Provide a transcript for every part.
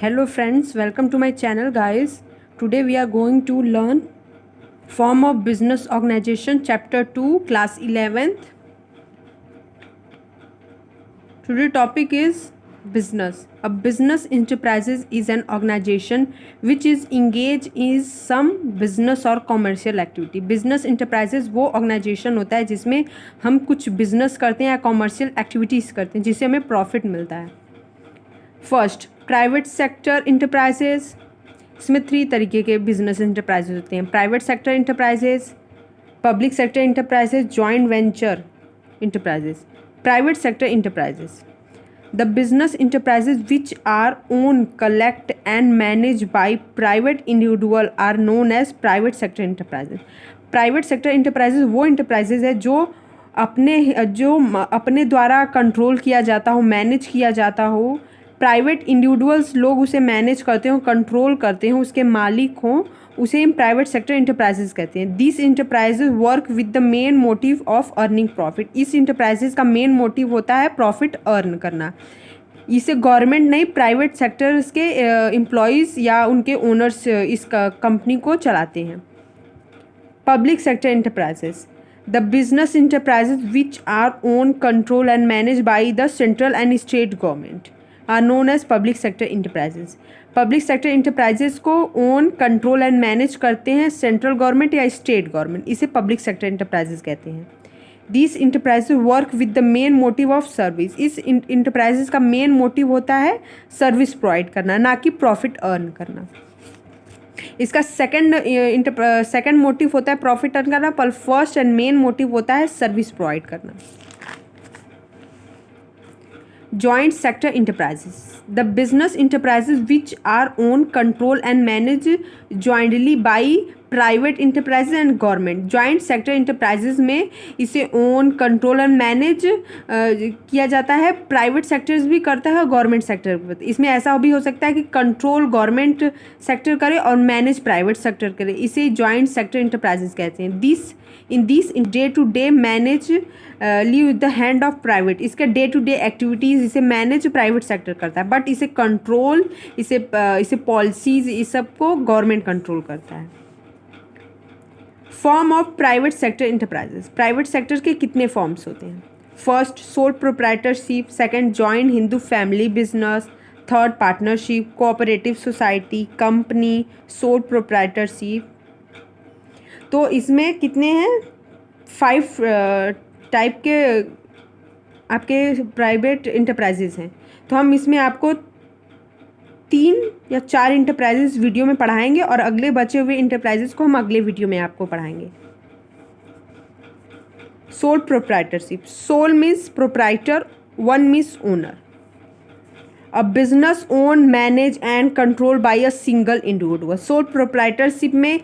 Hello friends, welcome to my channel guys. Today we are going to learn Form of Business Organization Chapter 2 Class 11th. Today topic is business. A business enterprises is an organization which is engaged in some business or commercial activity. Business enterprises वो organization होता है जिसमें हम कुछ business करते हैं या commercial activities करते हैं जिससे हमें profit मिलता है. First private sector enterprises. इसमें 3 तरीके के बिजनेस इंटरप्राइजेज होते हैं. Private sector enterprises, public sector enterprises, joint venture enterprises. Private sector enterprises, the business enterprises which are own, collect and manage by private individual are known as private sector enterprises. Private sector enterprises वो enterprises है जो अपने द्वारा control किया जाता हो, manage किया जाता हो. प्राइवेट इंडिविजुअल्स लोग उसे मैनेज करते हो, कंट्रोल करते हो, उसके मालिक हों, उसे हम प्राइवेट सेक्टर इंटरप्राइजेज कहते हैं. This enterprises work with the main motive of earning profit. इस इंटरप्राइजेज का मेन मोटिव होता है प्रॉफिट अर्न करना. इसे गवर्नमेंट नहीं, प्राइवेट सेक्टर्स के एम्प्लॉयज़ या उनके ओनर्स इस कंपनी को चलाते हैं. Public sector enterprises, the business enterprises which are own, control and manage by the central and state government are known as public sector enterprises. Public sector enterprises को own, control and manage करते हैं central government या state government. इसे public sector enterprises कहते हैं. This enterprises work with the main motive of service. इस enterprises का main motive होता है सर्विस प्रोवाइड करना, ना कि प्रॉफिट अर्न करना. इसका सेकंड मोटिव होता है प्रॉफिट अर्न करना, पर फर्स्ट एंड मेन मोटिव होता है सर्विस प्रोवाइड करना. Joint sector enterprises, the business enterprises which are owned, controlled and managed jointly by private enterprises and government. Joint sector enterprises में इसे own, control and manage किया जाता है. Private sectors भी करता है और गवर्नमेंट सेक्टर भी. इसमें ऐसा भी हो सकता है कि कंट्रोल गवर्नमेंट सेक्टर करे और मैनेज प्राइवेट सेक्टर करे. इसे जॉइंट सेक्टर इंटरप्राइजेज कहते हैं. This day to day manage leave the hand of private. इसके डे टू डे एक्टिविटीज़ इसे मैनेज प्राइवेट सेक्टर करता है, बट इसे कंट्रोल, इसे पॉलिसीज, इस सब को गवर्नमेंट कंट्रोल करता है. Form of private sector enterprises. Private sector के कितने फॉर्म्स होते हैं? First sole proprietorship, second joint Hindu family business, third partnership, cooperative society, company, soul proprietorship. तो इसमें कितने हैं? 5 टाइप के आपके प्राइवेट इंटरप्राइजेज हैं. तो हम इसमें आपको 3 या 4 इंटरप्राइजेज वीडियो में पढ़ाएंगे और अगले बचे हुए इंटरप्राइजेज को हम अगले वीडियो में आपको पढ़ाएंगे. Sole proprietorship. Sole means proprietor, one means owner. A business own, manage and control by a single individual. Sole proprietorship में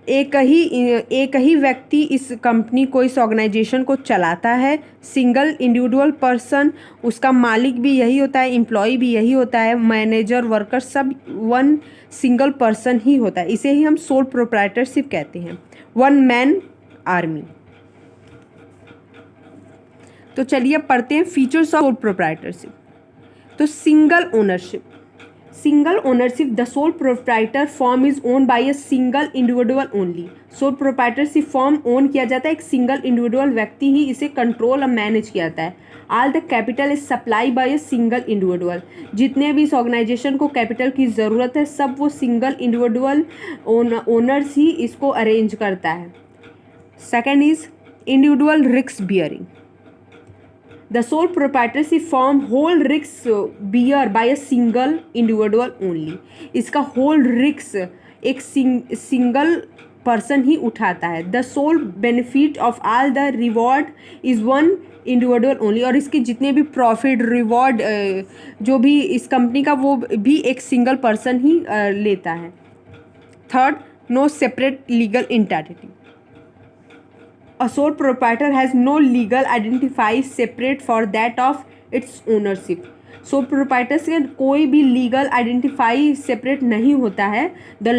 एक ही व्यक्ति इस कंपनी को, इस ऑर्गेनाइजेशन को चलाता है. सिंगल इंडिविजुअल पर्सन, उसका मालिक भी यही होता है, एम्प्लॉय भी यही होता है, मैनेजर, वर्कर सब वन सिंगल पर्सन ही होता है. इसे ही हम सोल प्रोप्राइटरशिप कहते हैं, वन मैन आर्मी. तो चलिए पढ़ते हैं फीचर्स ऑफ सोल प्रोप्राइटरशिप. तो single ownership. Single ownership, the sole proprietor form is own by a single individual only. Sole proprietorship form own किया जाता है एक सिंगल इंडिविजुअल व्यक्ति ही इसे कंट्रोल और मैनेज किया जाता है. All the capital is supply bye a single individual. जितने भी इस ऑर्गेनाइजेशन को कैपिटल की ज़रूरत है सब वो सिंगल इंडिविजुअल ओनर्स ही इसको अरेंज करता है. Second is individual risk bearing. The sole proprietorship firm whole risk bear by a single individual only. इसका whole risk एक सिंगल पर्सन ही उठाता है. The sole benefit of all the reward is one individual only. और इसके जितने भी profit, reward जो भी इस कंपनी का, वो भी एक सिंगल पर्सन ही लेता है. Third, no separate legal entity. A sole proprietor has no legal identity separate for that of its ownership. Sole proprietor से कोई भी legal identify separate नहीं होता है. The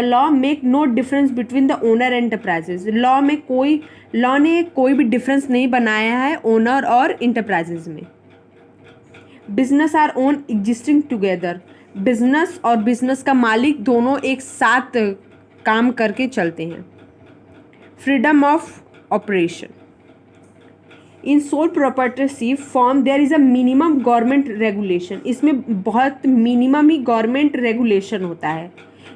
law make no difference between the owner and enterprises. law ने कोई भी difference नहीं बनाया है owner और enterprises में. Business are own existing together. Business और बिजनेस का मालिक दोनों एक साथ काम करके चलते हैं। Freedom of operation. In sole proprietorship form there is a minimum government regulation. इसमें बहुत मिनिमम ही गवर्नमेंट रेगुलेशन होता है,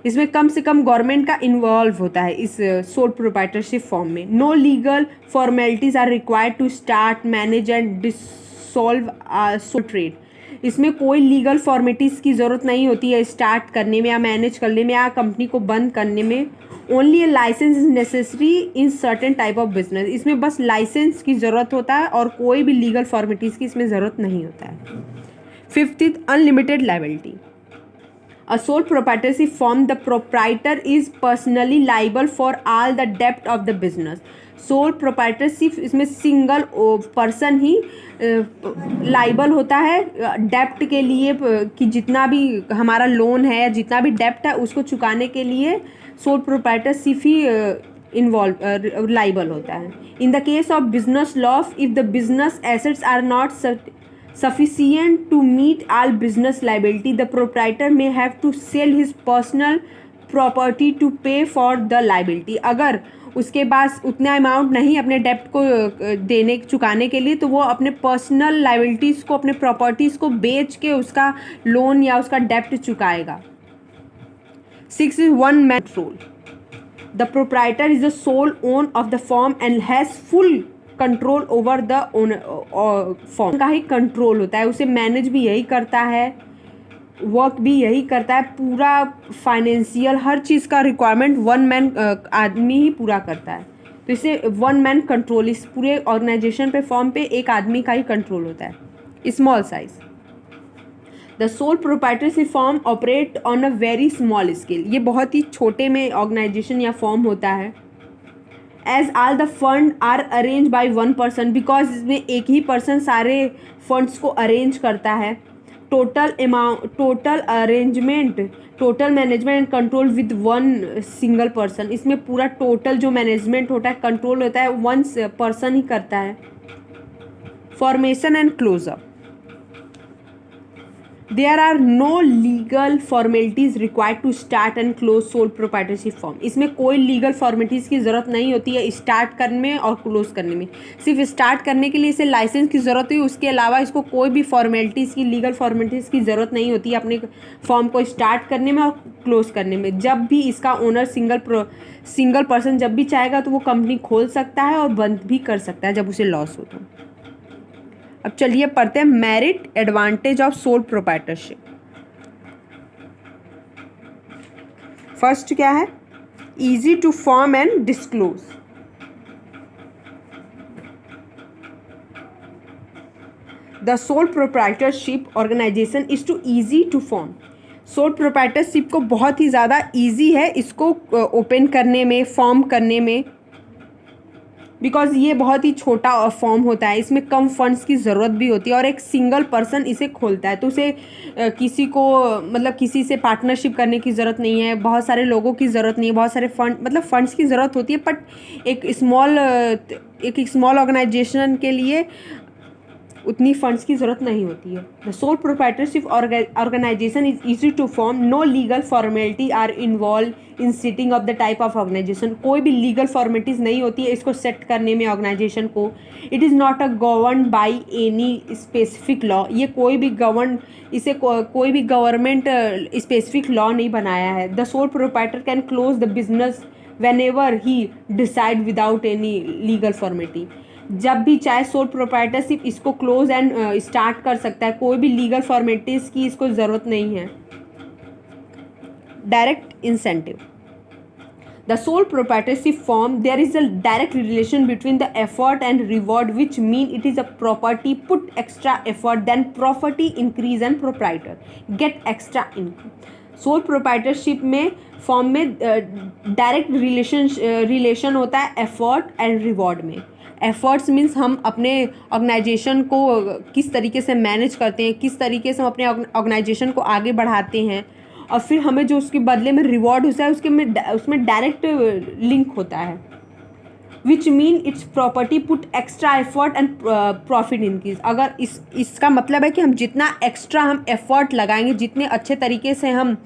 इसमें कम से कम गवर्नमेंट का इन्वॉल्व होता है इस सोल प्रोप्राइटरशिप फॉर्म में। No legal formalities are required to start, manage and dissolve sole trade. इसमें कोई लीगल फॉर्मेलिटीज़ की ज़रूरत नहीं होती है स्टार्ट करने में या मैनेज करने में या कंपनी को बंद करने में। Only a licence is necessary in certain type of business. इसमें बस लाइसेंस की ज़रूरत होता है और कोई भी लीगल फॉर्मेलिटीज़ की इसमें ज़रूरत नहीं होता है। Fifth is unlimited liability. A sole proprietorship form, the proprietor is personally liable for all the debt of the business. Sole proprietorship इसमें सिंगल पर्सन ही लाइबल होता है डेप्ट के लिए कि जितना भी हमारा लोन है, जितना भी डेप्ट है उसको चुकाने के लिए सोल प्रोप्राइटरशिप ही इन्वॉल्व लाइबल होता है। In the case of business loss, if the business assets are not sufficient to meet all business liability, the proprietor may have to sell his personal property to pay for the liability. अगर उसके पास उतना amount नहीं अपने डेप्ट को चुकाने के लिए, तो वो अपने पर्सनल लाइबिलिटीज़ को, अपने प्रॉपर्टीज़ को बेच के उसका लोन या उसका डेप्ट चुकाएगा। 6 is one man control. The proprietor is the sole owner of the firm and has full control over the form का ही कंट्रोल होता है, उसे मैनेज भी यही करता है, वर्क भी यही करता है, पूरा फाइनेंशियल हर चीज़ का रिक्वायरमेंट वन मैन आदमी ही पूरा करता है। तो इसे वन मैन कंट्रोल, इस पूरे ऑर्गेनाइजेशन पे फॉर्म पे एक आदमी का ही कंट्रोल होता है। Small size. The sole proprietorship form operate on a very small scale. ये बहुत ही छोटे में ऑर्गेनाइजेशन या फॉर्म होता है। As all the fund are arrange by one person, because इसमें एक ही पर्सन सारे फंड्स को अरेंज करता है। Total amount, total arrangement, total management and control with one single person. इसमें पूरा टोटल जो मैनेजमेंट होता है, कंट्रोल होता है, वन पर्सन ही करता है। Formation and closeup. There are no legal formalities required to start and close sole proprietorship form. इसमें कोई लीगल फॉर्मेलिटीज़ की ज़रूरत नहीं होती है स्टार्ट करने में और क्लोज करने में। सिर्फ स्टार्ट करने के लिए इसे लाइसेंस की ज़रूरत हुई, उसके अलावा इसको कोई भी फॉर्मेलिटीज़ की, लीगल फॉर्मेलिटीज़ की ज़रूरत नहीं होती है अपने फॉर्म को स्टार्ट करने में और क्लोज करने में। जब भी इसका ओनर सिंगल पर्सन जब भी चाहेगा तो वो कंपनी खोल सकता है और बंद भी कर सकता है जब उसे लॉस हो तो। अब चलिए पढ़ते हैं merit advantage of sole proprietorship. First क्या है? Easy to form and disclose. The sole proprietorship organisation is too easy to form. Sole proprietorship को बहुत ही ज़्यादा इजी है इसको ओपन करने में, फॉर्म करने में, बिकॉज ये बहुत ही छोटा फॉर्म होता है, इसमें कम फंड्स की ज़रूरत भी होती है और एक सिंगल पर्सन इसे खोलता है। तो उसे किसी को, मतलब किसी से पार्टनरशिप करने की ज़रूरत नहीं है, बहुत सारे लोगों की ज़रूरत नहीं है, बहुत सारे फंड्स की ज़रूरत होती है, बट एक स्मॉल ऑर्गेनाइजेशन के लिए उतनी फंड्स की ज़रूरत नहीं होती है। The sole proprietorship organisation is easy to form, no legal formality are involve in setting of the type of organisation. कोई भी लीगल फॉर्मेलिटीज़ नहीं होती है इसको सेट करने में ऑर्गेनाइजेशन को। It is not a govern by any specific law. ये कोई भी कोई भी गवर्नमेंट स्पेसिफिक लॉ नहीं बनाया है। The sole proprietor can close the business whenever he decide without any legal formality। जब भी चाहे सोल प्रोप्राइटरशिप इसको क्लोज एंड स्टार्ट कर सकता है, कोई भी लीगल फॉर्मेलिटीज़ की इसको ज़रूरत नहीं है। Direct incentive. The sole proprietorship form, there is a direct relation between the effort and reward which mean it is a property put extra effort then property increase and proprietor get extra income. Sole proprietorship में form में direct relation होता है effort and reward में। Efforts means हम अपने organisation को किस तरीके से मैनेज करते हैं, किस तरीके से हम अपने ऑर्गेनाइजेशन को आगे बढ़ाते हैं, और फिर हमें जो उसके बदले में रिवॉर्ड होता है उसमें डायरेक्ट लिंक होता है। Which mean it's property put extra effort and profit increase. अगर इसका मतलब है कि हम जितना एक्स्ट्रा हम एफर्ट लगाएंगे, जितने अच्छे तरीके से हम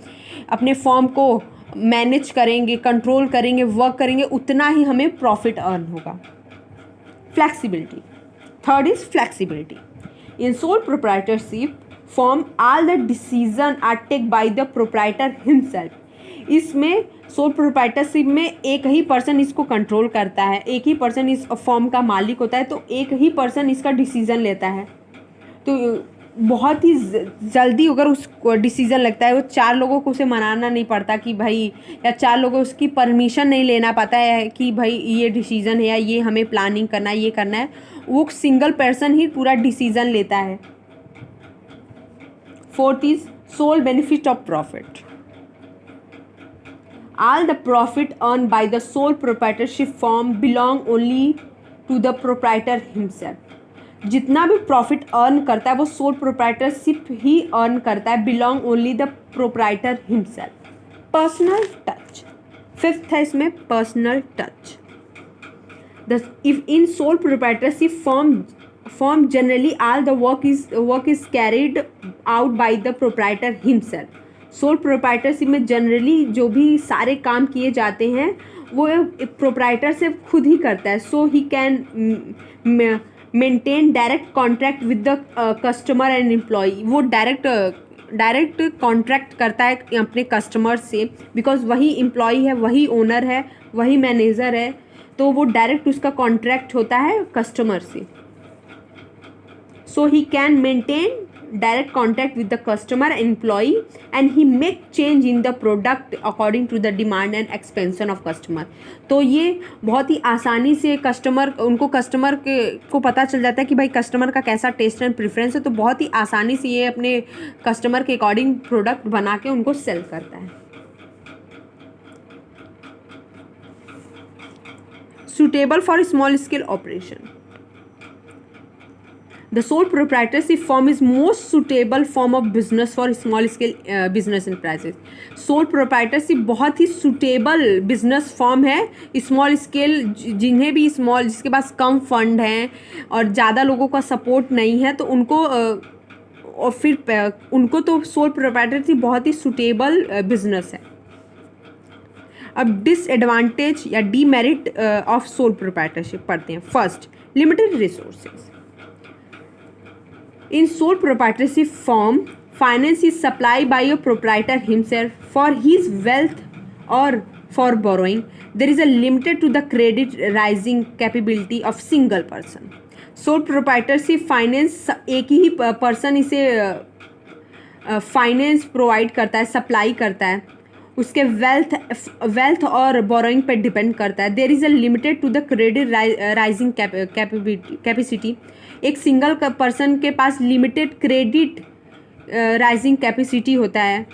अपने फॉर्म को मैनेज करेंगे, कंट्रोल करेंगे, वर्क करेंगे, उतना ही हमें प्रॉफिट अर्न होगा। Flexibility, third is flexibility. In sole proprietorship form all the decision are take by the proprietor himself. इसमें सोल प्रोप्राइटरशिप में एक ही पर्सन इसको कंट्रोल करता है, एक ही पर्सन इस फॉर्म का मालिक होता है, तो एक ही पर्सन इसका डिसीजन लेता है। तो बहुत ही जल्दी अगर उसको डिसीजन लगता है, वो 4 लोगों को उसे मनाना नहीं पड़ता कि भाई, या 4 लोगों उसकी परमिशन नहीं लेना पाता है कि भाई ये डिसीजन है या ये हमें प्लानिंग करना है, ये करना है। वो सिंगल पर्सन ही पूरा डिसीजन लेता है। Fourth is sole benefit of profit. All the profit earned by the sole proprietorship firm belong only to the proprietor himself. जितना भी प्रॉफिट अर्न करता है वो सोल प्रोप्राइटरशिप ही अर्न करता है, belong only the proprietor himself. Personal touch, fifth है इसमें personal touch. If in sole proprietorship form generally all the work is carried out by the proprietor himself. Soul proprietorship में generally जो भी सारे काम किए जाते हैं वो प्रोप्राइटर से खुद ही करता है। So he can maintain direct contract with the customer and employ. वो डायरेक्ट कॉन्ट्रैक्ट करता है अपने कस्टमर से, बिकॉज वही एम्प्लॉय है, वही ओनर है, वही मैनेजर है, तो वो डायरेक्ट उसका कॉन्ट्रैक्ट होता है कस्टमर से। So he can maintain direct contact with the customer employee and he make change in the product according to the demand and expansion of customer। तो ये बहुत ही आसानी से कस्टमर को पता चल जाता है कि भाई कस्टमर का कैसा टेस्ट एंड प्रेफरेंस है, तो बहुत ही आसानी से ये अपने कस्टमर के अकॉर्डिंग प्रोडक्ट बना के उनको सेल करता है। Suitable for small scale operation. The sole proprietorship form is most suitable form of business for small scale business enterprises। sole proprietorship बहुत ही suitable business form है small scale, जिन्हें भी जिसके पास कम फंड हैं और ज़्यादा लोगों का सपोर्ट नहीं है, तो उनको और फिर उनको तो sole proprietorship बहुत ही suitable बिजनेस है। अब डिसएडवांटेज या डीमेरिट ऑफ सोल प्रोप्राइटरशिप पढ़ते हैं। First, limited resources. In sole proprietorship firm, finance is supplied by a proprietor himself for his wealth or for borrowing. There is a limit to the credit raising capability of single person. Sole proprietorship finance एक ही person इसे finance provide करता है, supply करता है, उसके wealth और borrowing पे डिपेंड करता है। There is a limited to the credit raising capacity. एक सिंगल पर्सन के पास लिमिटेड क्रेडिट राइजिंग कैपेसिटी होता है।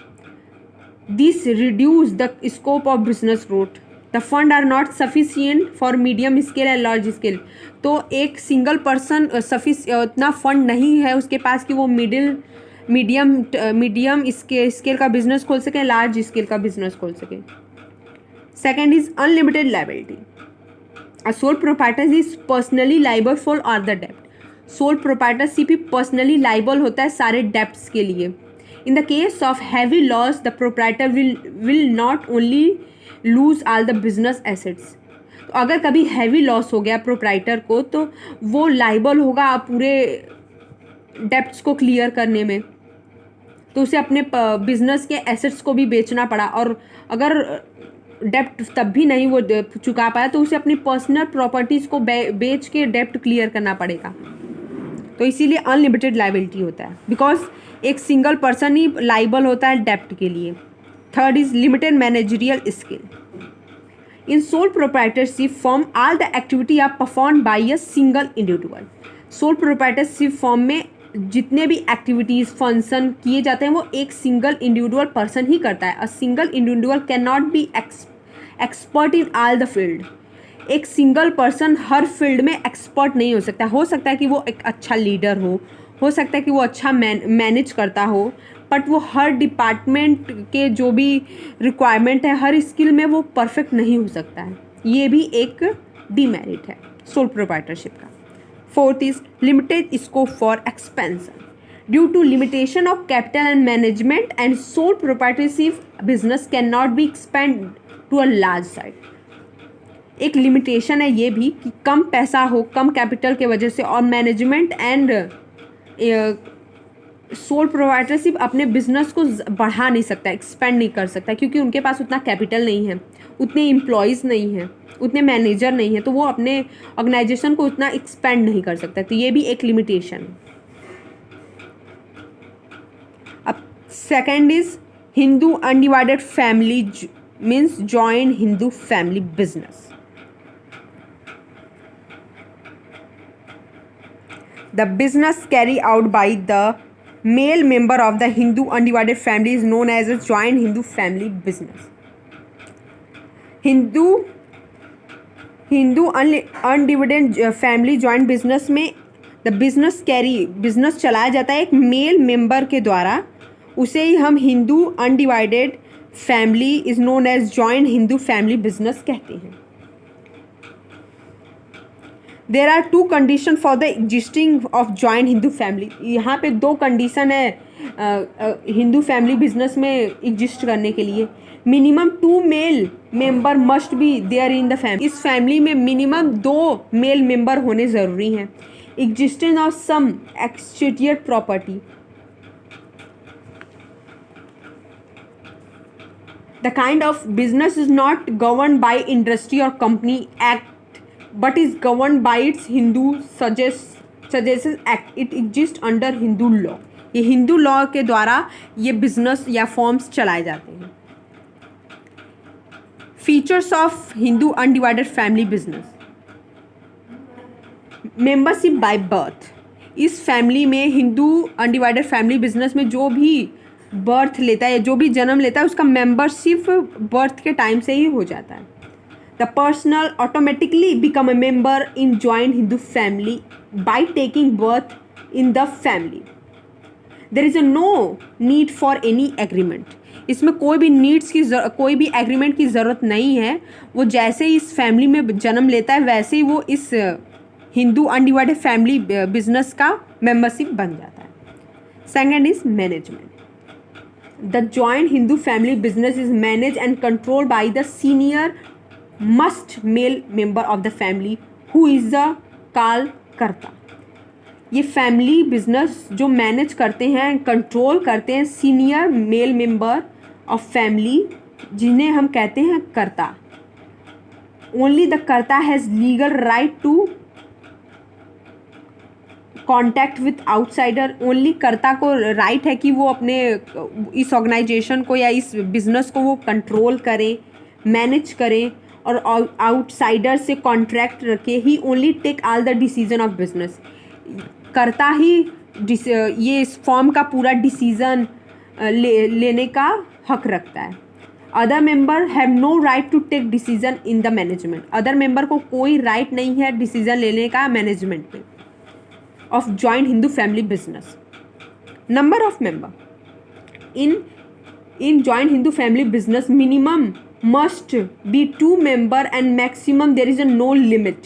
This reduce the scope of business growth. The fund are not sufficient for medium scale and large scale. तो एक single person उतना fund नहीं है उसके पास कि वो मीडियम स्केल का बिजनेस खोल सके, लार्ज स्केल का बिजनेस खोल सके। Second is unlimited liability. A sole proprietor is personally liable for all the डेप्ट। सोल प्रोप्राइटरशिप ही पर्सनली लाइबल होता है सारे डेप्ट्स के लिए। In the case of heavy loss the proprietor will not only lose all the business assets. तो अगर कभी हैवी लॉस हो गया प्रोप्राइटर को, तो वो लाइबल होगा पूरे डेप्ट्स को क्लियर करने में, तो उसे अपने बिजनेस के एसेट्स को भी बेचना पड़ा, और अगर डेप्ट तब भी नहीं वो चुका पाया तो उसे अपनी पर्सनल प्रॉपर्टीज़ को बेच के डेप्ट क्लियर करना पड़ेगा। तो इसीलिए अनलिमिटेड लायबिलिटी होता है, बिकॉज एक सिंगल पर्सन ही लाइबल होता है डेप्ट के लिए। Third is limited managerial skill. In sole proprietorship form all the activity are perform by a single individual. Sole proprietorship form में जितने भी एक्टिविटीज़ फंक्शन किए जाते हैं वो एक सिंगल इंडिविजुअल पर्सन ही करता है। अ single individual can not B expert in all the field. एक सिंगल पर्सन हर फील्ड में एक्सपर्ट नहीं हो सकता। हो सकता है कि वो एक अच्छा लीडर हो सकता है कि वो अच्छा मैनेज करता हो, बट वो हर डिपार्टमेंट के जो भी रिक्वायरमेंट है, हर स्किल में वो परफेक्ट नहीं हो सकता है। ये भी एक डीमेरिट है सोल प्रोप्राइटरशिप का। Fourth is limited scope for expansion due to limitation of capital and management and sole proprietorship business can not be expand to a large side. एक लिमिटेशन है ये भी कि कम पैसा हो, कम कैपिटल के वजह से, और मैनेजमेंट एंड सोल प्रोप्राइटरशिप अपने बिजनेस को बढ़ा नहीं सकता, एक्सपेंड नहीं कर सकता, क्योंकि उनके पास उतना कैपिटल नहीं है, उतने एम्प्लॉयज़ नहीं हैं, उतने मैनेजर नहीं है, तो वो अपने ऑर्गेनाइजेशन को उतना एक्सपेंड नहीं कर सकता। तो ये भी एक लिमिटेशन है। अब second is Hindu undivided family means joint Hindu family business. The business carried out by the male member of the Hindu undivided family is known as a joint Hindu family business. Hindu undivided family joint business में the business चलाया जाता है एक male member के द्वारा, उसे ही हम Hindu undivided family is known as joint Hindu family business कहते हैं। There are two condition for the existing of joint Hindu family. यहाँ पे दो कंडीशन है हिंदू फैमिली बिजनेस में एग्जिस्ट करने के लिए। Minimum 2 male member must be there in the family. इस फैमिली में मिनिमम 2 मेल मेंबर होने ज़रूरी हैं। Existence of some exterior property. The kind of business is not govern by industry और company act but is governed by its Hindu suggestions act. It exists under Hindu law. ये Hindu law के द्वारा ये business या forms चलाए जाते हैं। Features of Hindu undivided family business. Membership by birth. इस फैमिली में हिंदू अनडिवाइडेड फैमिली बिजनेस में जो भी बर्थ लेता है, जो भी जन्म लेता है, उसका मेंबरशिप बर्थ के टाइम से ही हो जाता है। The person automatically become a member in joint Hindu family by taking birth in the family. There is no need for any agreement. इसमें कोई भी कोई भी एग्रीमेंट की ज़रूरत नहीं है। वो जैसे ही इस फैमिली में जन्म लेता है वैसे ही वो इस हिंदू अनडिवाइडेड फैमिली बिजनेस का मेंबरशिप बन जाता है। Second is management. The joint Hindu family business is manage and control by the senior must mail member of the family who is the काल करता। ये फैमिली बिजनेस जो मैनेज करते हैं, कंट्रोल करते हैं senior male member of family, जिन्हें हम कहते हैं karta. Only the karta has legal right to contact with outsider. Only karta को राइट है कि वो अपने इस ऑर्गेनाइजेशन को या इस बिजनेस को वो कंट्रोल करें, मैनेज करें, और आउटसाइडर से कॉन्ट्रैक्ट रखे। He only take all the decision of business. करता ही ये इस फॉर्म का पूरा डिसीजन लेने का हक रखता है। Other member have no right to take decision in the management. Other member को कोई राइट नहीं है डिसीजन लेने का मैनेजमेंट में of joint Hindu family business. Number of member in joint Hindu family business minimum must be 2 member and maximum there is a no limit.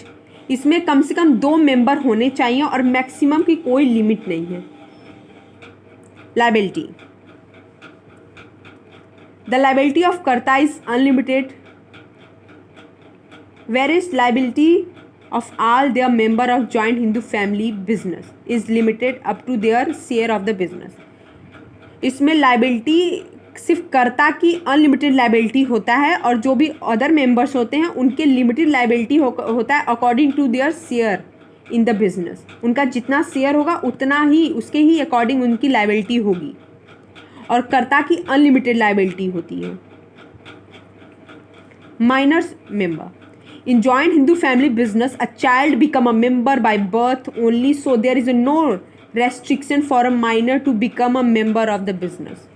इसमें कम से कम 2 मेंबर होने चाहिए और मैक्सिमम की कोई लिमिट नहीं है। Liability. The liability of karta is unlimited where is liability of all their member of joint Hindu family business is limited up to their share of the business. इसमें लायबिलिटी सिर्फ कर्ता की अनलिमिटेड लायबिलिटी होता है और जो भी अदर मेंबर्स होते हैं उनके लिमिटेड लायबिलिटी होता है according to their share in the business. उनका जितना शेयर होगा उतना ही उसके ही अकॉर्डिंग उनकी लायबिलिटी होगी और कर्ता की अनलिमिटेड लायबिलिटी होती है। Minors member in joint Hindu family business a child become a member by birth only, so there is no restriction for a minor to become a member of the business.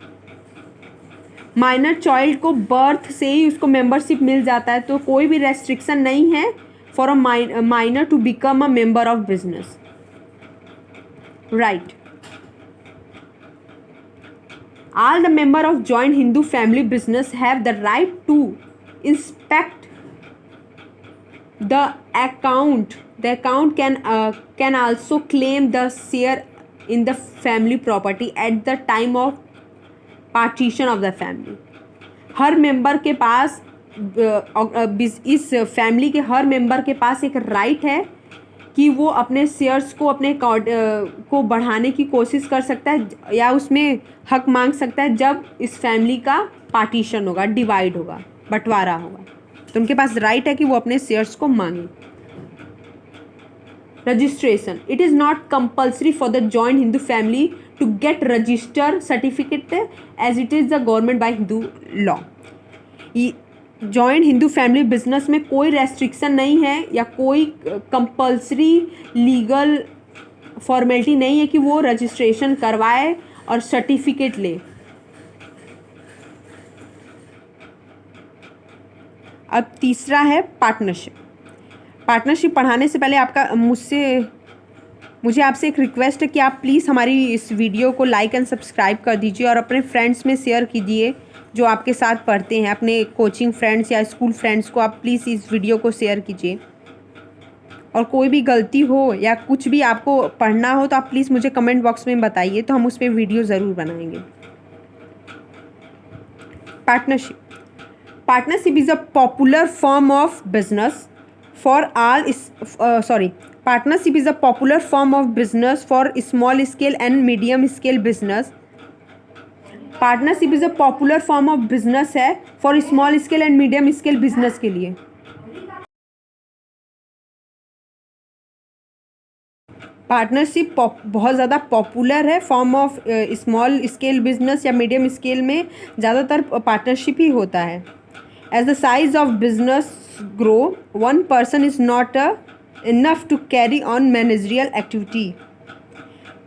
Minor child को birth से ही उसको membership मिल जाता है, तो कोई भी restriction नहीं है for a minor to become a member of business. Right. All the member of joint Hindu family business have the right to inspect the account can also claim the share in the family property at the time of partition of the family. Her member के पास इस family के हर member के पास एक right है कि वो अपने shares को अपने को बढ़ाने की कोशिश कर सकता है या उसमें हक मांग सकता है जब इस फैमिली का पार्टीशन होगा, डिवाइड होगा, बंटवारा होगा, तो उनके पास राइट है कि वो अपने शेयर्स को मांगे. Registration. It is not compulsory for the joint Hindu family to get register certificate as it is the government by Hindu law. Joint Hindu family business में कोई रेस्ट्रिक्शन नहीं है या कोई कंपल्सरी लीगल फॉर्मेलिटी नहीं है कि वो रजिस्ट्रेशन करवाए और सर्टिफिकेट ले. अब तीसरा है पार्टनरशिप. पार्टनरशिप पढ़ाने से पहले मुझे आपसे एक रिक्वेस्ट है कि आप प्लीज़ हमारी इस वीडियो को लाइक एंड सब्सक्राइब कर दीजिए और अपने फ्रेंड्स में शेयर कीजिए जो आपके साथ पढ़ते हैं. अपने कोचिंग फ्रेंड्स या स्कूल फ्रेंड्स को आप प्लीज़ इस वीडियो को शेयर कीजिए. और कोई भी गलती हो या कुछ भी आपको पढ़ना हो तो आप प्लीज़ मुझे कमेंट बॉक्स में बताइए, तो हम उस पर वीडियो ज़रूर बनाएंगे. Partnership. Partnership is a popular form of business for Partnership is a popular form of business for small scale and medium scale business. Partnership is a popular form of business है for small scale and medium scale business के लिए. Partnership बहुत ज़्यादा popular है form of small scale business या medium scale में ज़्यादातर partnership ही होता है. As the size of business grow, one person is not enough to carry on managerial activity.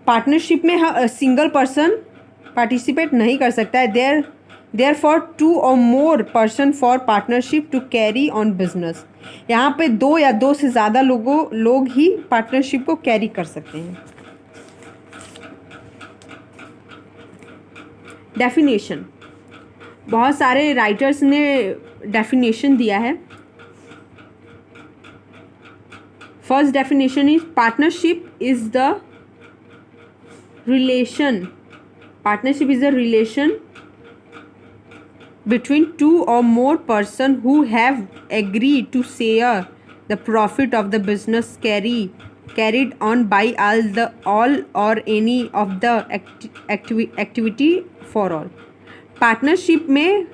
Partnership में सिंगल पर्सन पार्टिसिपेट नहीं कर सकता है. Therefore, 2 or more person for partnership to carry on business. यहाँ पे 2 या 2 से ज़्यादा लोग ही पार्टनरशिप को कैरी कर सकते हैं. डेफिनेशन. बहुत सारे राइटर्स ने डेफिनेशन दिया है. First definition is partnership is the relation. Partnership is the relation between 2 or more person who have agreed to share the profit of the business carried on by all or any of the activity for all. Partnership में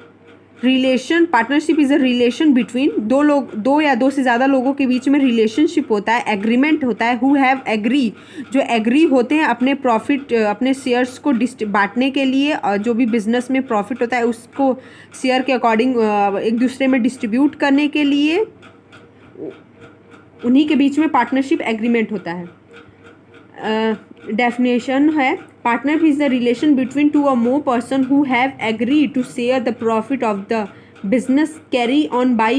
partnership is a relation between 2 या 2 से ज़्यादा लोगों के बीच में relationship होता है, agreement होता है. हु हैव एग्री, जो एग्री होते हैं अपने प्रॉफिट अपने शेयर्स को बांटने के लिए, और जो भी बिजनेस में प्रॉफिट होता है उसको शेयर के अकॉर्डिंग एक दूसरे में डिस्ट्रीब्यूट करने के लिए, उन्हीं के बीच में पार्टनरशिप एग्रीमेंट होता है. डेफिनेशन है partnership is the relation between 2 or more person who have agreed to share the profit of the business carry on by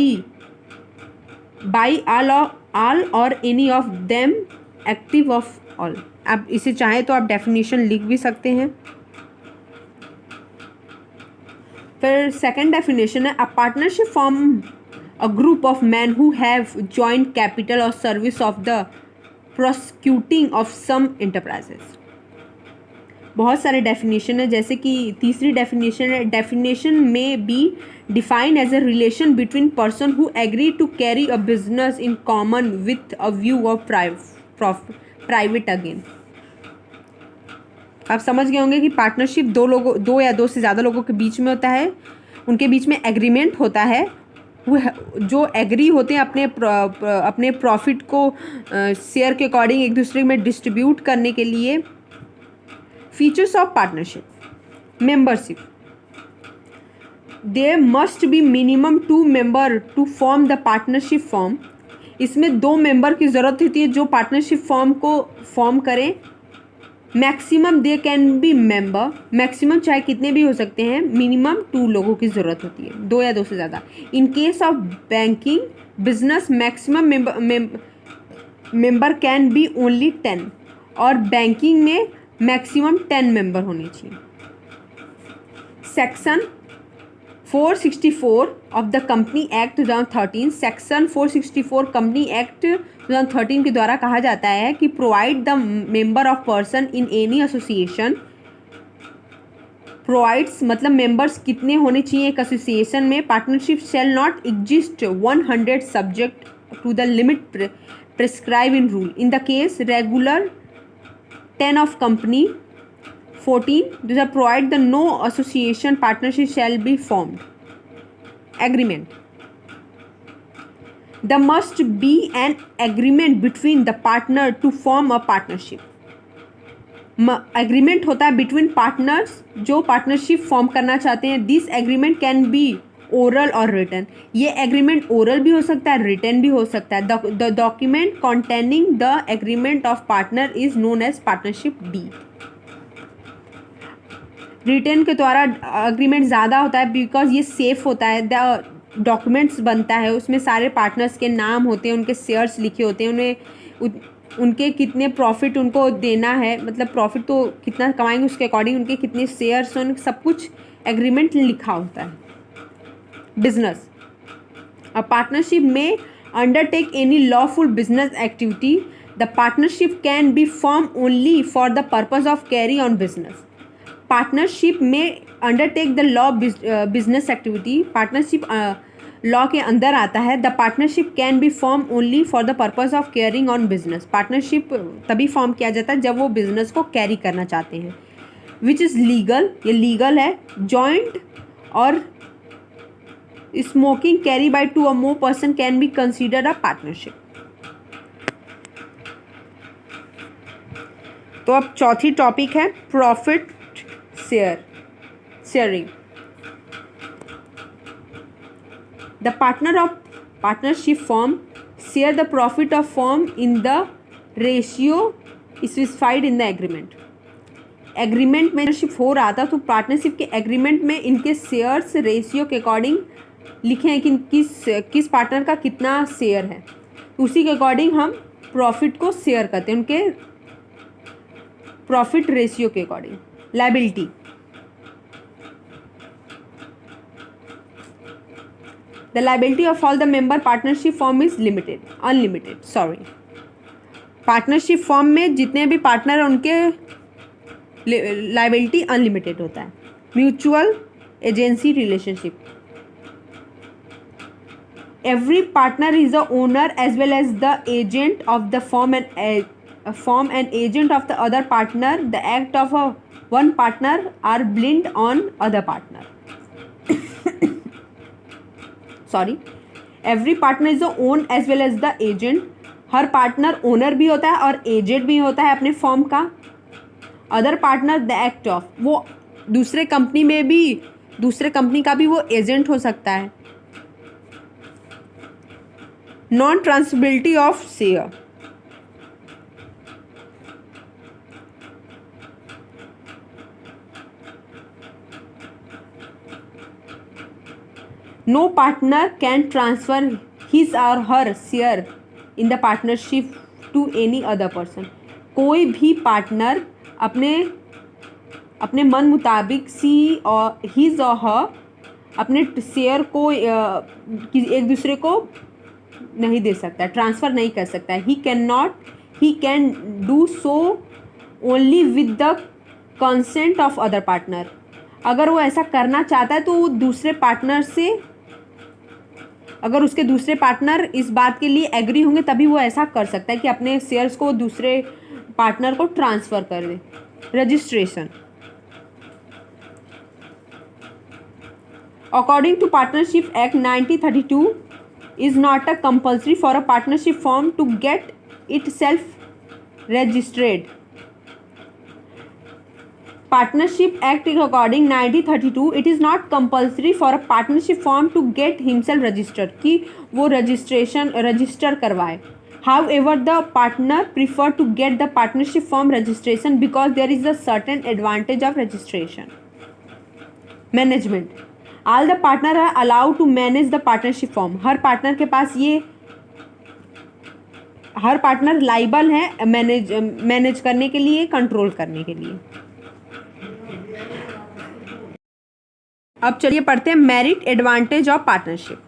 all or any of them active of all. आप इसे चाहे तो आप definition लिख भी सकते हैं. फिर सेकंड डेफिनेशन है, a partnership form a group of men who have joint capital or service of the prosecuting of some enterprises. बहुत सारे डेफिनेशन है, जैसे कि तीसरी डेफिनेशन है, डेफिनेशन में be defined as a relation between person who agree to carry a business in common with a view of private again. आप समझ गए होंगे कि पार्टनरशिप 2 या 2 से ज़्यादा लोगों के बीच में होता है, उनके बीच में एग्रीमेंट होता है, जो एग्री होते हैं अपने प्रॉफिट को शेयर के अकॉर्डिंग एक दूसरे में डिस्ट्रीब्यूट करने के लिए. Features of partnership. Membership. There must be minimum 2 member to form the partnership form. इसमें 2 मेंबर की ज़रूरत होती है जो पार्टनरशिप फॉर्म को फॉर्म करें. Maximum they can be member. Maximum चाहे कितने भी हो सकते हैं, मिनिमम 2 लोगों की ज़रूरत होती है, 2 या 2 से ज़्यादा. In case of banking business maximum member can be only 10. और बैंकिंग में मैक्सिमम 10 मेंबर होने चाहिए. Section 464 of the company act 2013, section 464 company act 2013 के द्वारा कहा जाता है कि provide the member of person in any association, provides मतलब मेंबर्स कितने होने चाहिए एक एसोसिएशन में, partnership shall not exist 100 subject to the limit prescribe in rule, in the case regular 10 of company 14 these provide the no association partnership shall be formed. Agreement. There must be an agreement between the partner to form a partnership. Agreement होता है between partners जो partnership form करना चाहते हैं. This agreement can be oral or written. ये agreement oral भी हो सकता है, written भी हो सकता है. The document containing the agreement of partner is known as partnership deed. Return के द्वारा अग्रीमेंट ज़्यादा होता है बिकॉज ये सेफ होता है. द डॉक्यूमेंट्स बनता है उसमें सारे पार्टनर्स के नाम होते हैं, उनके शेयर्स लिखे होते हैं, उन्हें उनके कितने प्रॉफिट उनको देना है, मतलब प्रॉफिट तो कितना कमाएंगे उसके अकॉर्डिंग उनके कितने शेयर्स हैं, सब कुछ एग्रीमेंट लिखा होता है. बिजनेस. अ पार्टनरशिप में undertake any lawful business activity. The partnership can be form only for the purpose of carry on business. Partnership में undertake the law business activity, partnership law के अंदर आता है. The partnership can be form only for the purpose of caring on business. Partnership तभी form किया जाता है जब वो बिजनेस को कैरी करना चाहते हैं. विच इज़ लीगल, ये लीगल है. जॉइंट और smoking carry by 2 or more person can be considered a partnership. तो अब चौथी टॉपिक है profit sharing. The partner of partnership firm share the profit of firm in the ratio specified in the agreement. Agreement में partnership हो रहा था तो partnership के एग्रीमेंट में इनके शेयर्स रेशियो के अकॉर्डिंग लिखे हैं कि किस पार्टनर का कितना शेयर है. उसी के अकॉर्डिंग हम प्रॉफिट को शेयर करते हैं उनके प्रॉफिट रेशियो के according. Liability. The liability of all the member partnership firm is unlimited. Partnership form में जितने भी पार्टनर हैं उनके लायबिलिटी अनलिमिटेड होता है. Mutual agency relationship. Every partner is the owner as well as the agent of the form and agent of the other partner. The act of one partner are blind on other partner. Every partner is the own as well as the agent. Her partner owner भी होता है और agent भी होता है अपने form का. Other partner the act of, वो दूसरे कंपनी का भी वो एजेंट हो सकता है. Non transferability of share. No partner can transfer his or her share in the partnership to any other person. कोई भी पार्टनर अपने मन मुताबिक his or her अपने शेयर को एक दूसरे को नहीं दे सकता, ट्रांसफ़र नहीं कर सकता. he can do so only with the consent of other partner. अगर वो ऐसा करना चाहता है तो वो दूसरे पार्टनर से, अगर उसके दूसरे पार्टनर इस बात के लिए एग्री होंगे तभी वो ऐसा कर सकता है कि अपने शेयर्स को दूसरे पार्टनर को ट्रांसफ़र कर दे. Registration. According to partnership act 1932 is not a compulsory for a partnership form to get itself registered. Partnership Act according 1932 it is not compulsory for a partnership firm to get himself registered कि वो register करवाए. However, the partner prefer to get the partnership firm registration because there is a certain advantage of registration. Management. All the partner are allowed to manage the partnership firm. Her partner के पास हर partner liable है manage करने के लिए, control करने के लिए. अब चलिए पढ़ते हैं merit advantage of partnership.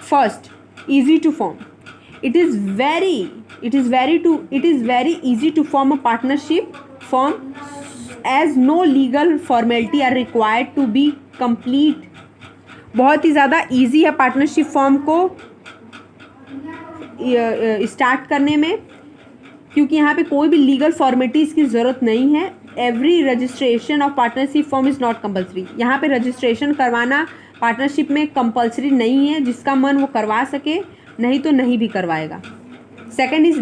First, easy to form. It is very easy to form a partnership firm as no legal formality are required to be complete. बहुत ही ज़्यादा easy है पार्टनरशिप फॉर्म को स्टार्ट करने में, क्योंकि यहाँ पे कोई भी लीगल फॉर्मेलिटीज़ की ज़रूरत नहीं है. Every registration of partnership form is not compulsory. यहाँ पे रजिस्ट्रेशन करवाना पार्टनरशिप में कंपल्सरी नहीं है. जिसका मन वो करवा सके, नहीं तो नहीं भी करवाएगा. Second is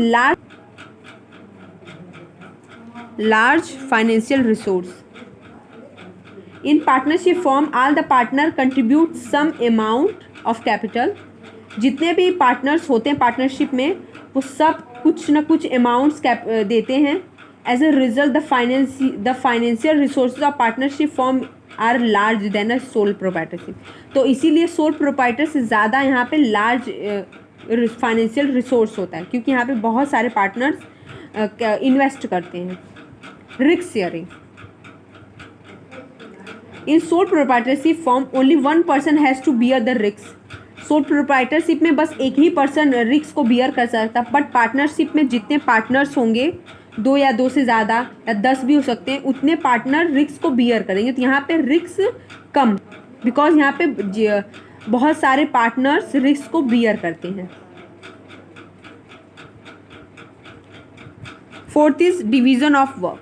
large financial resource. In partnership form all the partner contribute some amount of capital. जितने भी पार्टनर्स होते हैं पार्टनरशिप में, वो सब कुछ न कुछ अमाउंट्स देते हैं. As a result the financial resources of partnership form are large than a sole proprietorship. तो इसीलिए सोल प्रोप्राइटर से ज़्यादा यहाँ पे लार्ज फाइनेंशियल रिसोर्स होता है, क्योंकि यहाँ पे बहुत सारे पार्टनर्स इन्वेस्ट करते हैं. Risk sharing. In sole proprietorship form only one person has to bear the risk. Sole proprietorship में बस एक ही पर्सन रिस्क को बियर कर सकता है, बट पार्टनरशिप में जितने पार्टनर्स होंगे, 2 या 2 से ज़्यादा या 10 भी हो सकते हैं, उतने पार्टनर रिस्क को बियर करेंगे. तो यहाँ पे रिस्क कम, बिकॉज यहाँ पे बहुत सारे पार्टनर्स रिस्क को बियर करते हैं. Fourth is division of work.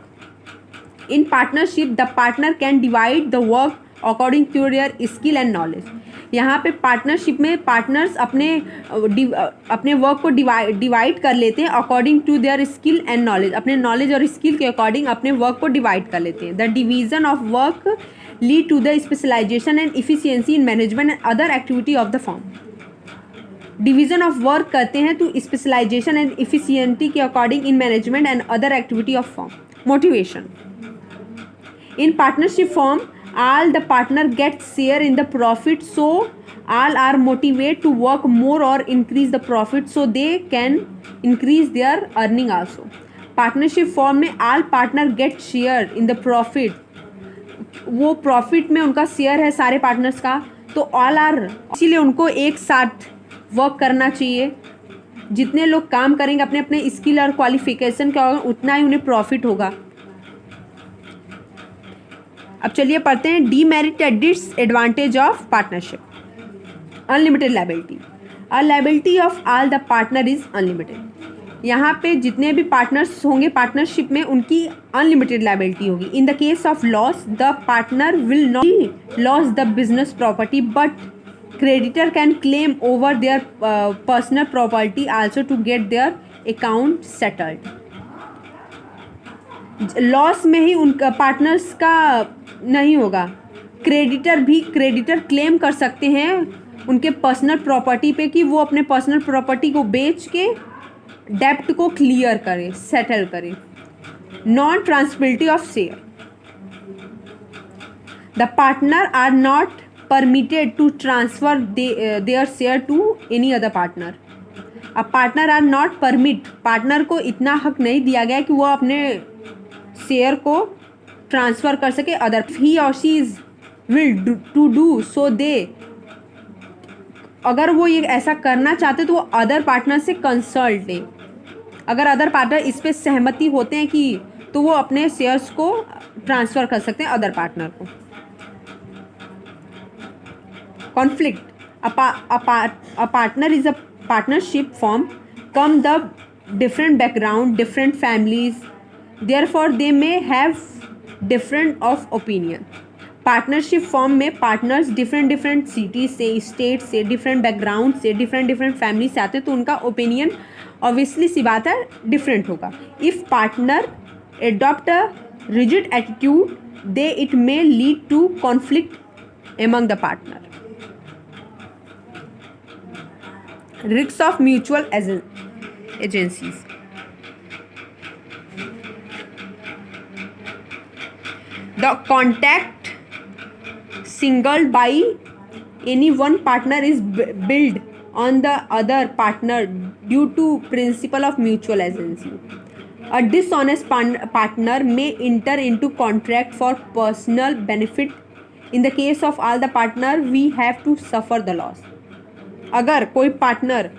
In partnership the partner can divide the work according to their skill and knowledge. यहाँ पे पार्टनरशिप में पार्टनर्स अपने वर्क को डिवाइड कर लेते हैं according to their skill and knowledge. अपने नॉलेज और स्किल के अकॉर्डिंग अपने वर्क को डिवाइड कर लेते हैं. The division of work lead to the specialisation and efficiency in management and other activity of the firm. Division of work करते हैं तो स्पेशलाइजेशन एंड इफिशियंसी के according in management and other activity of firm. Motivation. In partnership form all the partner gets share in the profit, so all are motivated to work more or increase the profit so they can increase their earning also. Partnership form में all partner get share in the profit. वो profit में उनका share है सारे partners का, तो all are, इसीलिए उनको एक साथ work करना चाहिए. जितने लोग काम करेंगे अपने अपने स्किल और क्वालिफिकेशन का, उतना ही उन्हें प्रॉफिट होगा. अब चलिए पढ़ते हैं डीमेरिट या disadvantage of partnership. Unlimited liability. A liability of all the partner is unlimited. यहाँ पे जितने भी पार्टनर्स होंगे पार्टनरशिप में, उनकी अनलिमिटेड लायबिलिटी होगी. In the case of loss the partner will not loss the business property, but creditor can claim over their personal property also to get their account settled. Loss में ही उनका partners का नहीं होगा. Creditor claim कर सकते हैं उनके पर्सनल प्रॉपर्टी पे कि वो अपने पर्सनल प्रॉपर्टी को बेच के डेप्ट को क्लियर करे, सेटल करे. Non transferability of share. The partner are not permitted to transfer their share to any other partner. अब partner are not permit, partner को इतना हक नहीं दिया गया कि वो अपने शेयर को ट्रांसफ़र कर सके अदर. ही और she is will to do so they, अगर वो ये ऐसा करना चाहते तो वो अदर पार्टनर से कंसल्ट लें. अगर अदर पार्टनर इस पर सहमति होते हैं कि, तो वो अपने शेयर्स को ट्रांसफ़र कर सकते हैं अदर पार्टनर को. Conflict. A partner is a partnership form come the different background, different families, therefore they may have different of opinion. Partnership form में पार्टनर्स डिफरेंट सिटीज से, स्टेट से, डिफरेंट बैकग्राउंड से, different family से आते हैं, तो उनका ओपिनियन ऑब्वियसली सी बात है डिफरेंट होगा. If partner adopt a rigid attitude they it may lead to conflict among the partner. Risk of mutual agencies. The contact singled by any one partner is built on the other partner due to principle of mutual agency. A dishonest partner may enter into contract for personal benefit in the case of all the partner we have to suffer the loss. अगर कोई partner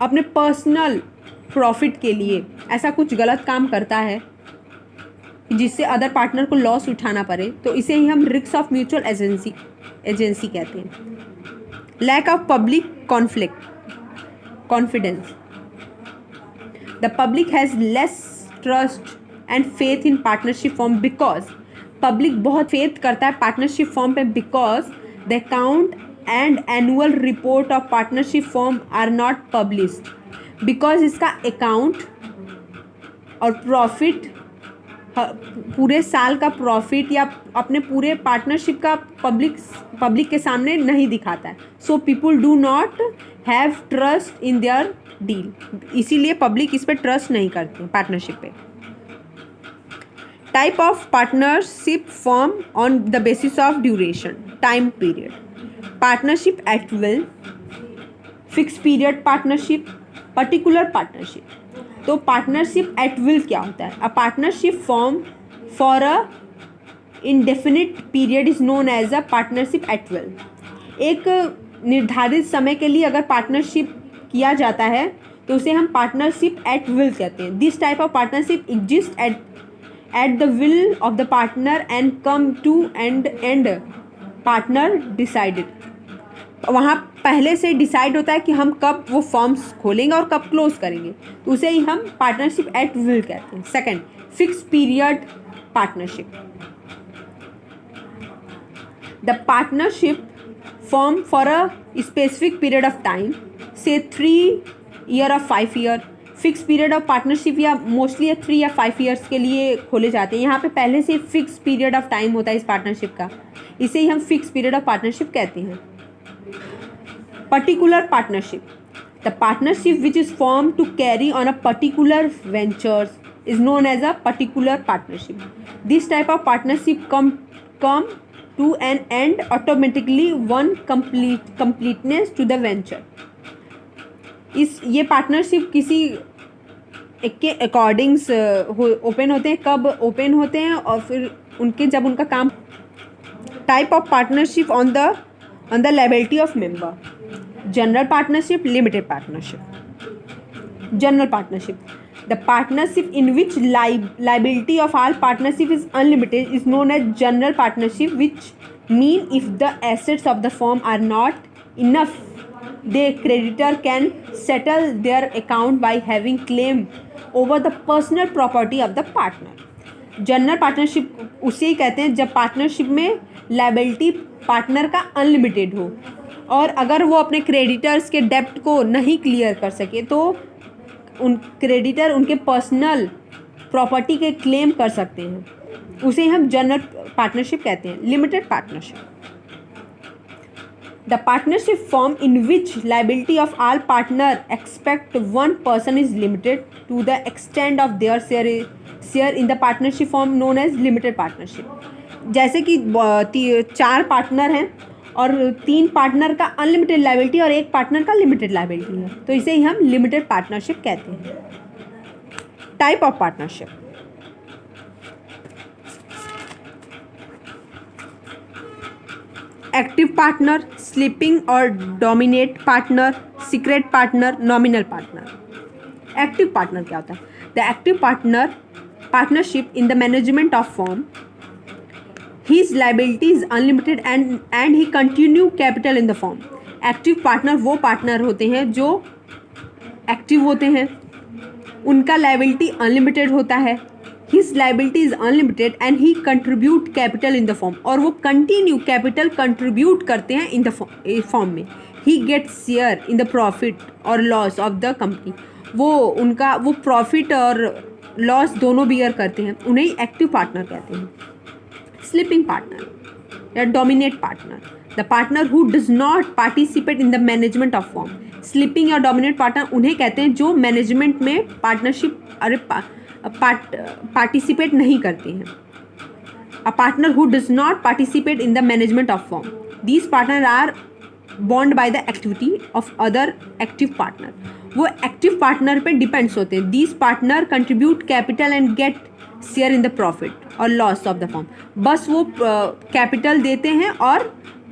अपने personal profit के लिए ऐसा कुछ गलत काम करता है जिससे अदर पार्टनर को लॉस उठाना पड़े, तो इसे ही हम रिस्क ऑफ म्यूचुअल एजेंसी कहते हैं। Lack of public confidence, the public has less trust and faith in partnership form because public बहुत फेथ करता है पार्टनरशिप फॉर्म पे, because the account and annual report of partnership form are not published. Because इसका account और profit, पूरे साल का profit या अपने पूरे पार्टनरशिप का पब्लिक के सामने नहीं दिखाता है। So people do not have trust in their deal, इसीलिए पब्लिक इस पर ट्रस्ट नहीं करती पार्टनरशिप पे। Type of partnership form on the basis of duration, time period, partnership at will, fix period partnership, particular partnership. तो partnership at will क्या होता है? A partnership form for a indefinite period is known as a partnership at will. एक निर्धारित समय के लिए अगर पार्टनरशिप किया जाता है तो उसे हम पार्टनरशिप एट विल कहते हैं। This type of partnership exist at the will of the partner and come to end partner decided. वहाँ पहले से डिसाइड होता है कि हम कब वो फॉर्म्स खोलेंगे और कब क्लोज करेंगे, तो उसे ही हम पार्टनरशिप एट विल कहते हैं। Second, fix period partnership, the partnership form for a specific period of time, से 3 ईयर और 5 year. Fix period of partnership या मोस्टली 3 या 5 ईयर्स के लिए खोले जाते हैं। यहाँ पे पहले से फिक्स पीरियड ऑफ टाइम होता है इस पार्टनरशिप का, इसे ही हम फिक्स पीरियड ऑफ पार्टनरशिप कहते हैं। Particular partnership, the partnership which is formed to carry on a particular ventures is known as a particular partnership. This type of partnership come to an end automatically, one completeness to the venture. ये partnership किसी एक के according open होते हैं, कब open होते हैं और फिर जब उनका काम। Type of partnership on the liability of member, general partnership, limited partnership. General partnership, the partnership in which liability of all partnership is unlimited is known as general partnership, which mean if the assets of the firm are not enough, the creditor can settle their account by having claim over the personal property of the partner. General partnership उसे ही कहते हैं जब partnership में liability partner का unlimited हो और अगर वो अपने क्रेडिटर्स के डेप्ट को नहीं क्लियर कर सके तो उन क्रेडिटर उनके पर्सनल प्रॉपर्टी के क्लेम कर सकते हैं, उसे हम जनरल पार्टनरशिप कहते हैं। Limited partnership, the partnership form in which liability of all partner expect one person is limited to the extend of their share in the partnership form known as limited partnership. जैसे कि 4 partner हैं और 3 partner का unlimited liability और 1 partner का limited liability है, तो इसे ही हम लिमिटेड पार्टनरशिप कहते हैं। Type of partnership, active partner, sleeping और dominate partner, secret partner, nominal partner. Active partner क्या होता है? The active partnership in the management of firm, his liability is unlimited and he continue capital in the firm. Active partner वो partner होते हैं जो active होते हैं, उनका लायबिलिटी अनलिमिटेड होता है, his liability is unlimited and he contribute capital in the firm, और वो कंटिन्यू कैपिटल कंट्रीब्यूट करते हैं इन द फॉर्म में। he gets share in the profit or loss of the company, वो प्रॉफिट और loss दोनों बियर करते हैं, उन्हें एक्टिव पार्टनर कहते हैं। स्लीपिंग पार्टनर या dominate partner, the partner who does not participate in the management of firm. Sleeping या डोमिनेट पार्टनर उन्हें कहते हैं जो मैनेजमेंट में पार्टनरशिप पार्टिसिपेट नहीं करते हैं। A partner who does not participate in the management of firm, these partner are bond by the activity of other active partner, वो एक्टिव पार्टनर पे डिपेंड्स होते हैं। These partner contribute capital and get share in the profit. और loss of the form. बस वो capital देते हैं और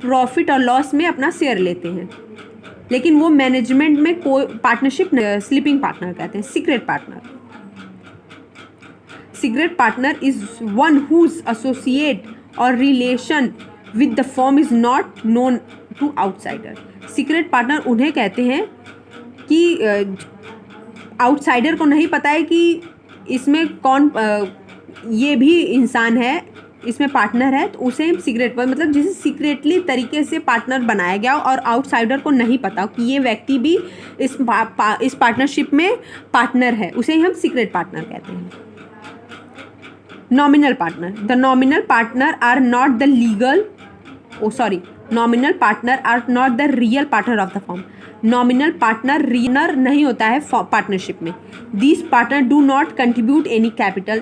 प्रॉफिट और लॉस में अपना शेयर लेते हैं, लेकिन वो मैनेजमेंट में कोई पार्टनरशिप, स्लीपिंग पार्टनर कहते हैं, secret partner. Secret partner is one whose associate और relation with the firm is not known to outsider. Secret partner उन्हें कहते हैं कि आउटसाइडर को नहीं पता है कि इसमें कौन ये भी इंसान है, इसमें पार्टनर है, तो उसे सीक्रेट, मतलब जिसे सीक्रेटली तरीके से पार्टनर बनाया गया और आउटसाइडर को नहीं पता कि ये व्यक्ति भी इस पार्टनरशिप में पार्टनर है, उसे ही हम सीक्रेट पार्टनर कहते हैं। Nominal partner, the nominal partner are not the legal, nominal partner are not the real partner of the firm. Nominal partner real नहीं होता है पार्टनरशिप में। This partner do not contribute any capital,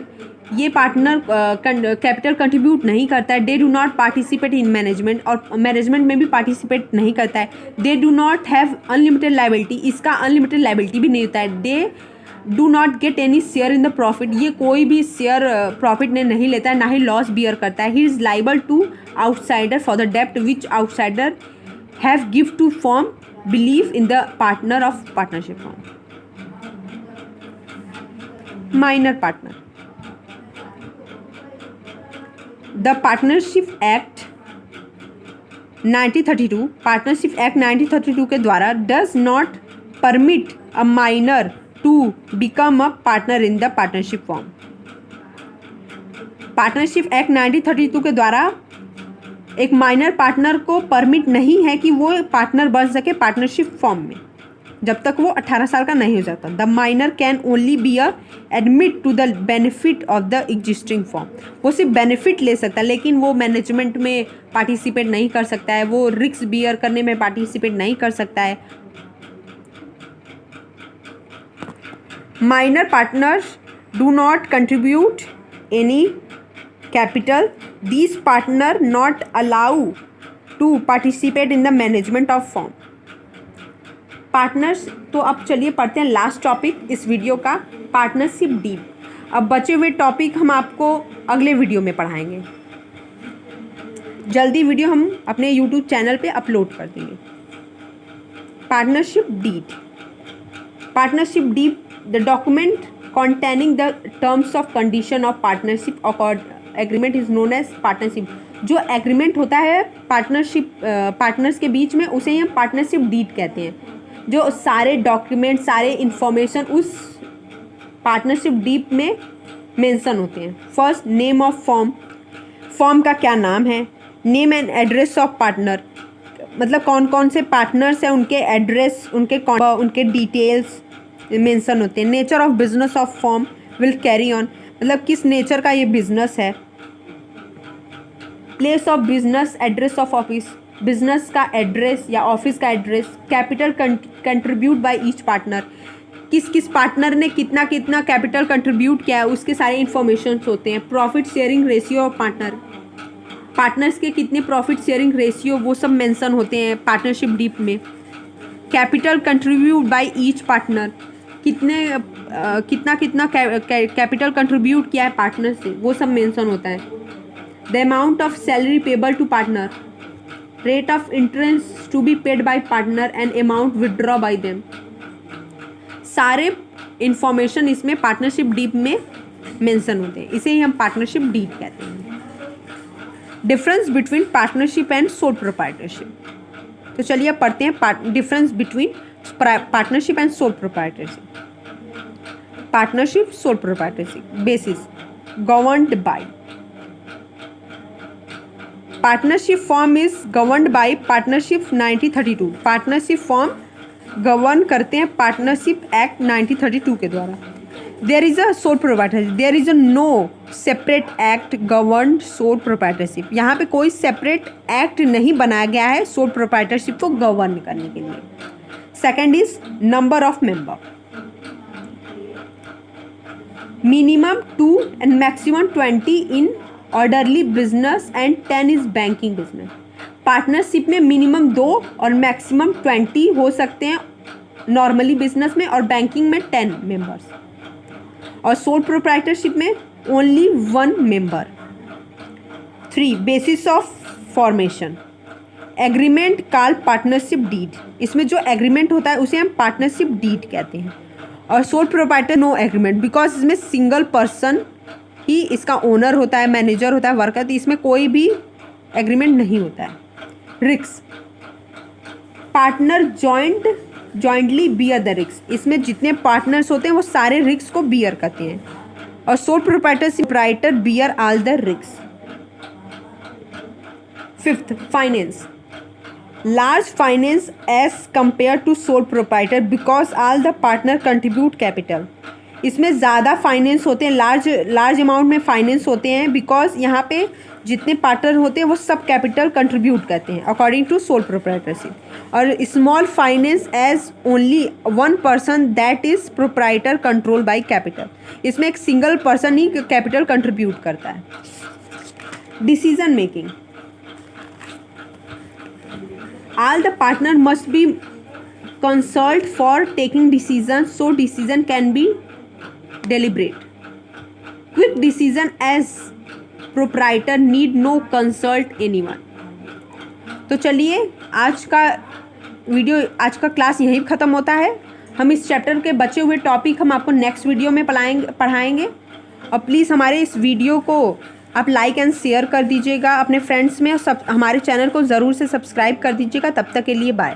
ये partner capital contribute नहीं करता है। They do not participate in management, और management में भी पार्टिसिपेट नहीं करता है। They do not have unlimited liability, इसका अनलिमिटेड लायबिलिटी भी नहीं होता है। They do not get any share in the profit, ये कोई भी शेयर प्रॉफिट ने नहीं लेता है, ना ही लॉस बियर करता है। He is liable to outsider for the डेप्ट which outsider have give to firm believe in the partner of partnership firm. Minor partner, the partnership act 1932, partnership act 1932 के द्वारा does not permit a minor to become a partner in the partnership firm. Partnership act 1932 के द्वारा एक minor partner को permit नहीं है कि वो पार्टनर बन सके पार्टनरशिप फॉर्म में, जब तक वो 18 साल का नहीं हो जाता। The minor can only be admit to the benefit of the existing firm, वो सिर्फ बेनिफिट ले सकता है, लेकिन वो मैनेजमेंट में पार्टिसिपेट नहीं कर सकता है, वो रिस्क बियर करने में पार्टिसिपेट नहीं कर सकता है। Minor partners do not contribute any capital, these partner not allow to participate in the management of firm। Partners, तो अब चलिए पढ़ते हैं लास्ट टॉपिक इस वीडियो का, पार्टनरशिप डीप। अब बचे हुए टॉपिक हम आपको अगले वीडियो में पढ़ाएंगे, जल्दी वीडियो हम अपने यूट्यूब चैनल पे अपलोड कर देंगे। Partnership deed, partnership deed the document containing the terms of condition of partnership agreement is known as partnership। जो एग्रीमेंट होता है पार्टनर्स के बीच में, उसे ही हम पार्टनरशिप डीड कहते हैं। जो सारे डॉक्यूमेंट, सारे इंफॉर्मेशन उस पार्टनरशिप डीड में मेंशन होते हैं। First, name of form, form का क्या नाम है। Name and address of partner, मतलब कौन कौन से पार्टनर्स हैं, उनके एड्रेस, उनके डिटेल्स मेंशन होते हैं। Nature of business of form will carry on, मतलब किस नेचर का ये बिजनेस है। Place of business, address of office, business का एड्रेस या ऑफिस का address. Capital contribute by each partner, किस किस पार्टनर ने कितना कितना कैपिटल कंट्रीब्यूट किया है, उसके सारे इन्फॉर्मेशन होते हैं। Profit sharing ratio of partner, partners के कितने प्रॉफिट शेयरिंग रेशियो, वो सब मेंशन होते हैं पार्टनरशिप डीड में। Capital contribute by each partner, कितना कैपिटल कंट्रीब्यूट किया है पार्टनर से, वो सब मेंशन होता है। The amount of salary payable to partner, rate of interest to be paid by partner and amount withdraw by them, सारे इंफॉर्मेशन इसमें पार्टनरशिप डीड में मेंशन होते हैं, इसे ही हम पार्टनरशिप डीड कहते हैं। Difference between partnership and sole proprietorship, तो चलिए अब पढ़ते हैं difference between partnership and sole proprietorship. Partnership, sole proprietorship. Basis, governed by, partnership firm is governed by partnership 1932, partnership firm govern करते हैं पार्टनरशिप एक्ट 1932 के द्वारा। There is a sole proprietorship, there is a no separate act govern sole proprietorship, यहाँ पे कोई separate act नहीं बनाया गया है सोल प्रोप्राइटरशिप को गवर्न करने के लिए। Second is number of member, minimum 2 and maximum 20 in orderly business and 10 is banking business। Partnership में मिनिमम 2 और मैक्सिमम 20 हो सकते हैं नॉर्मली बिजनेस में, और बैंकिंग में 10 मेंबर्स। और सोल प्रोप्राइटरशिप में only one member. 3. Basis of formation. Agreement called partnership deed. इसमें जो एग्रीमेंट होता है उसे हम पार्टनरशिप डीड कहते हैं. और sole proprietor no agreement, because इसमें सिंगल पर्सन ही इसका ओनर होता है, मैनेजर होता है, वर्कर. तो इसमें कोई भी एग्रीमेंट नहीं होता है. Risk. Partner jointly beer the risk. इसमें जितने पार्टनर्स होते हैं वो सारे रिस्क को बियर करते हैं. और sole proprietor bear all the risk. 5th, finance. Large finance as compare to sole proprietor because all the partner contribute capital. इसमें ज़्यादा फाइनेंस होते हैं, लार्ज अमाउंट में फाइनेंस होते हैं, बिकॉज यहाँ पे जितने पार्टनर होते हैं वो सब कैपिटल कंट्रीब्यूट करते हैं अकॉर्डिंग टू सोल प्रोप्राइटरशिप. और small finance as only one person that is proprietor control by capital. इसमें एक सिंगल पर्सन ही कैपिटल कंट्रीब्यूट करता है. Decision making. All the partner must be consult for taking decisions, so decision can be deliberate. Quick decision as proprietor need no consult anyone. तो चलिए आज का class यहीं ख़त्म होता है. हम इस चैप्टर के बचे हुए टॉपिक हम आपको नेक्स्ट वीडियो में पढ़ाएंगे. और प्लीज़ हमारे इस वीडियो को आप लाइक एंड शेयर कर दीजिएगा अपने फ्रेंड्स में, और हमारे चैनल को ज़रूर से सब्सक्राइब कर दीजिएगा. तब तक के लिए बाय.